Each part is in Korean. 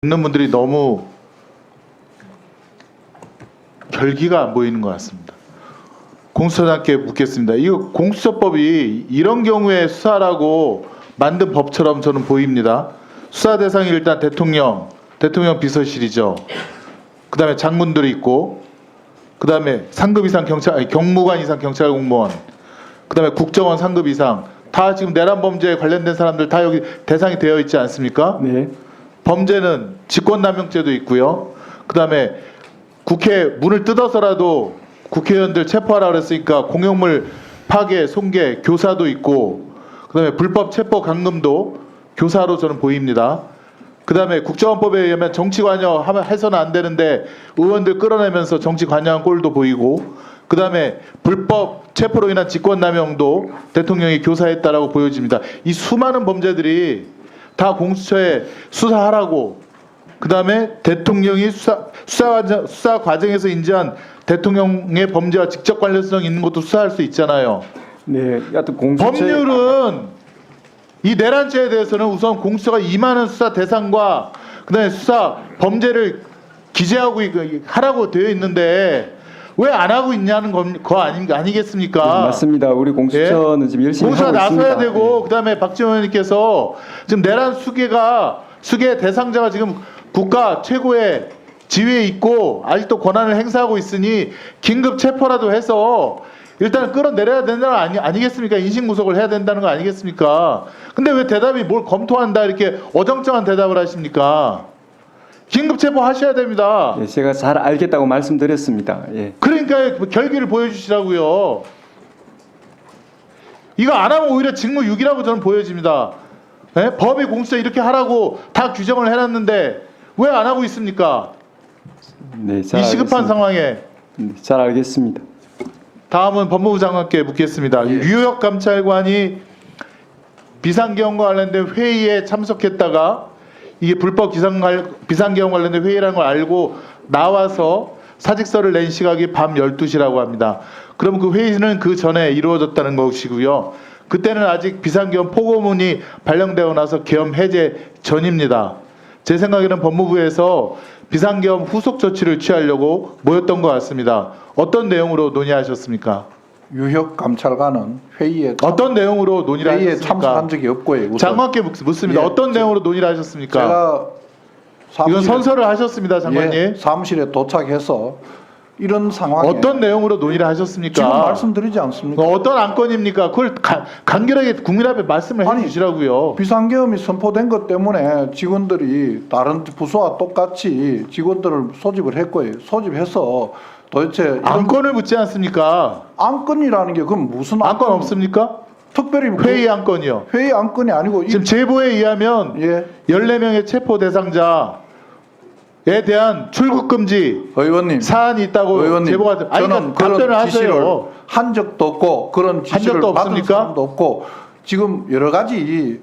듣는 분들이 너무 결기가 안 보이는 것 같습니다. 공수처장께 묻겠습니다. 이거 공수처법이 이런 경우에 수사라고 만든 법처럼 저는 보입니다. 수사 대상이 일단 대통령 비서실이죠. 그 다음에 장군들이 있고, 그 다음에 상급 이상 경무관 이상 경찰 공무원, 그 다음에 국정원 상급 이상, 다 지금 내란 범죄에 관련된 사람들 다 여기 대상이 되어 있지 않습니까? 네. 범죄는 직권남용죄도 있고요. 그 다음에 국회 문을 뜯어서라도 국회의원들 체포하라 그랬으니까 공용물 파괴, 손괴, 교사도 있고, 그 다음에 불법 체포 감금도 교사로 저는 보입니다. 그 다음에 국정원법에 의하면 정치 관여 해서는 안 되는데 의원들 끌어내면서 정치 관여한 꼴도 보이고, 그 다음에 불법 체포로 인한 직권남용도 대통령이 교사했다라고 보여집니다. 이 수많은 범죄들이 다 공수처에 수사하라고, 그 다음에 대통령이 수사 과정에서 인지한 대통령의 범죄와 직접 관련성 있는 것도 수사할 수 있잖아요. 네. 하여튼 공수처 법률은 이 내란죄에 대해서는 우선 공수처가 임하는 수사 대상과 그다음에 수사 범죄를 기재하고 하라고 되어 있는데 왜 안 하고 있냐는 거 아니겠습니까? 네, 맞습니다. 우리 공수처는 예? 지금 열심히 공수처가 하고 있습니다. 나서야 되고, 그다음에 박지원 의원님께서 지금 내란 수계 대상자가 지금 국가 최고의 지위에 있고 아직도 권한을 행사하고 있으니 긴급 체포라도 해서 일단 끌어내려야 된다는 거 아니겠습니까? 인신구속을 해야 된다는 거 아니겠습니까? 근데 왜 대답이 뭘 검토한다 이렇게 어정쩡한 대답을 하십니까? 긴급 체포하셔야 됩니다. 예, 제가 잘 알겠다고 말씀드렸습니다. 예. 그러니까 결기를 보여주시라고요. 이거 안 하면 오히려 직무유기라고 저는 보여집니다. 예? 법이 공수처 이렇게 하라고 다 규정을 해놨는데 왜 안 하고 있습니까? 네, 이 시급한 상황에. 네, 잘 알겠습니다. 다음은 법무부 장관께 묻겠습니다. 예. 유혁 감찰관이 비상계엄과 관련된 회의에 참석했다가 이게 불법 비상계엄 관련된 회의라는 걸 알고 나와서 사직서를 낸 시각이 밤 12시라고 합니다. 그럼 그 회의는 그 전에 이루어졌다는 것이고요. 그때는 아직 비상계엄 포고문이 발령되고 나서 계엄 해제 전입니다. 제 생각에는 법무부에서 비상계엄 후속 조치를 취하려고 모였던 것 같습니다. 어떤 내용으로 논의하셨습니까? 유혁 감찰관은 회의에 어떤 내용으로 논의를 하셨습니까? 참석한 적이 없고요. 우선. 장관께 묻습니다. 예, 어떤 내용으로 논의를 하셨습니까? 제가 이건 선서를 하셨습니다, 장관님. 예, 사무실에 도착해서 이런 상황에 어떤 내용으로 논의를 하셨습니까? 지금 말씀드리지 않습니까? 어떤 안건입니까? 그걸 간결하게 국민 앞에 말씀을 아니, 해주시라고요. 비상계엄이 선포된 것 때문에 직원들이 다른 부서와 똑같이 직원들을 소집을 했고요. 소집해서 도대체 이런 안건을 묻지 않습니까? 안건이라는 게 그럼 무슨 안건 없습니까? 특별히 회의 안건이요. 회의 안건이 아니고 지금 제보에 의하면 예. 14명의 체포 대상자에 대한 출국 금지 의원님 사안이 있다고 의원님, 제보가 아니 저는 답변을 그런 지시를 하세요. 한 적도 없고 그런 지시를 적도 받은 없습니까? 사람도 없고 지금 여러 가지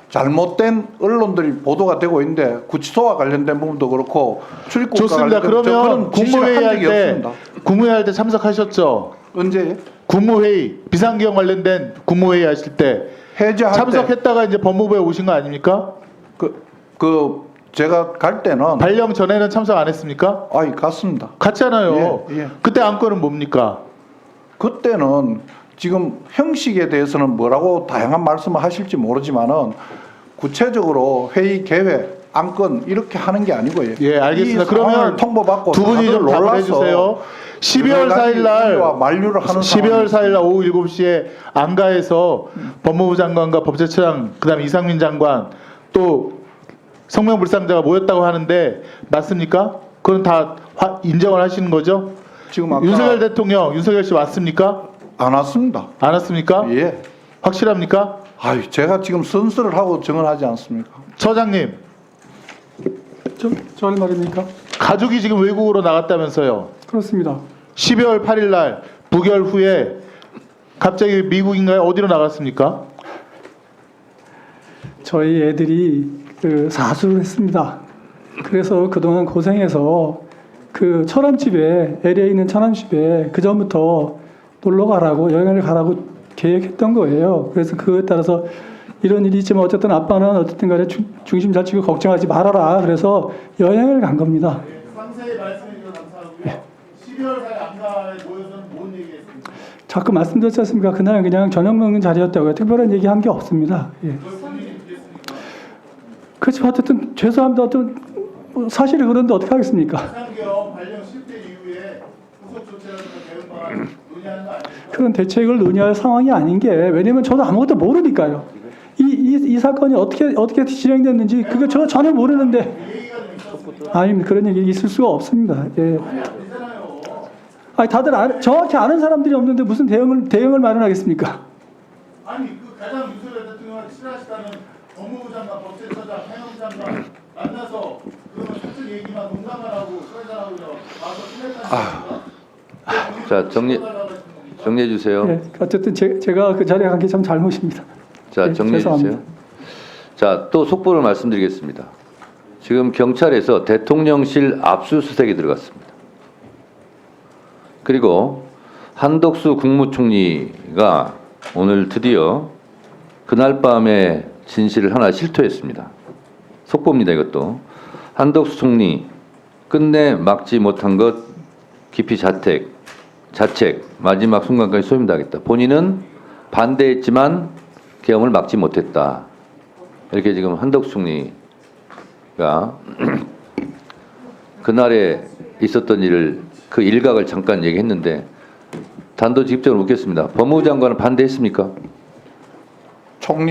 잘못된 언론들이 보도가 되고 있는데 구치소와 관련된 부분도 그렇고 출입국과 좋습니다. 관련된 그러면 그런 지시를 국무회의 한 할 적이 때 없습니다. 국무회의 할 때 참석하셨죠? 언제 국무회의 비상계엄 관련된 국무회의 하실 때 해제할 참석했다가 이제 법무부에 오신 거 아닙니까? 때그 제가 갈 때는 발령 전에는 참석 안 했습니까? 아이 갔습니다. 갔잖아요. 예, 예. 그때 안건은 뭡니까? 그때는 지금 형식에 대해서는 뭐라고 다양한 말씀을 하실지 모르지만은 구체적으로 회의 계획 안건 이렇게 하는 게 아니고요. 예, 알겠습니다. 이 상황을 그러면 통보받고 두 분이 다들 좀 답을 놀라서 해주세요. 12월 여러 가지 4일 날 우려와 만류를 하는 12월 4일 날 오후 7시에 안가에서 법무부 장관과 법제처장 그다음에 이상민 장관 또 성명불상자가 모였다고 하는데 맞습니까? 그건 다 인정을 하시는 거죠? 지금 아까 윤석열 대통령, 윤석열 씨 왔습니까? 안 왔습니다. 안 왔습니까? 예. 확실합니까? 아유, 제가 지금 선서를 하고 증언하지 않습니까? 처장님, 저 말입니까? 가족이 지금 외국으로 나갔다면서요. 그렇습니다. 12월 8일 날 부결 후에 갑자기 미국인가요? 어디로 나갔습니까? 저희 애들이 그 사수를 했습니다. 그래서 그동안 고생해서 그 처남집에 LA에 있는 처남집에 그 전부터 놀러 가라고 여행을 가라고 계획했던 거예요. 그래서 그거에 따라서 이런 일이 있지만 어쨌든 아빠는 어쨌든 간에 중심 잘 치고 걱정하지 말아라. 그래서 여행을 간 겁니다. 상세히 말씀해 주셔서 감사하고요. 12월 4일 안가에 모여서는 뭔 얘기했습니까? 자꾸 말씀드렸지 않습니까? 그날 그냥 저녁 먹는 자리였다고요. 특별한 얘기 한 게 없습니다. 예. 그렇지만 어쨌든 죄송합니다. 어떤 사실이 그런데 어떻게 하겠습니까? 상경 발령 실패 이후에 후속 조치라든가 대응 방안 논의하는 거 아닙니까? 그런 대책을 논의할 상황이 아닌 게 왜냐면 저도 아무것도 모르니까요. 이 사건이 어떻게 진행됐는지 그거 저 전혀 모르는데 아니 그런 얘기 있을 수가 없습니다. 예. 아니 다들 정확히 아는 사람들이 없는데 무슨 대응을 마련하겠습니까? 아니 그 가장 윤석열 대통령을 싫어하시다는 법무부 장관, 법제처장, 행정장관 만나서 그러면 사적 얘기만 농담만 하고 설사하고 와서 친했다는 자, 정리해 주세요. 예. 어쨌든 제가 그 자리에 간 게 참 잘못입니다. 자, 예, 정리해 주세요. 죄송합니다. 자, 또 속보를 말씀드리겠습니다. 지금 경찰에서 대통령실 압수수색이 들어갔습니다. 그리고 한덕수 국무총리가 오늘 드디어 그날 밤에 진실을 하나 실토했습니다. 속보입니다, 이것도. 한덕수 총리 끝내 막지 못한 것 깊이 자책, 마지막 순간까지 소임당했다. 본인은 반대했지만 계엄을 막지 못했다. 이렇게 지금 한덕수 총리가 그날에 있었던 일을 그 일각을 잠깐 얘기했는데 단도직입적으로 묻겠습니다. 법무부 장관은 반대했습니까? 총리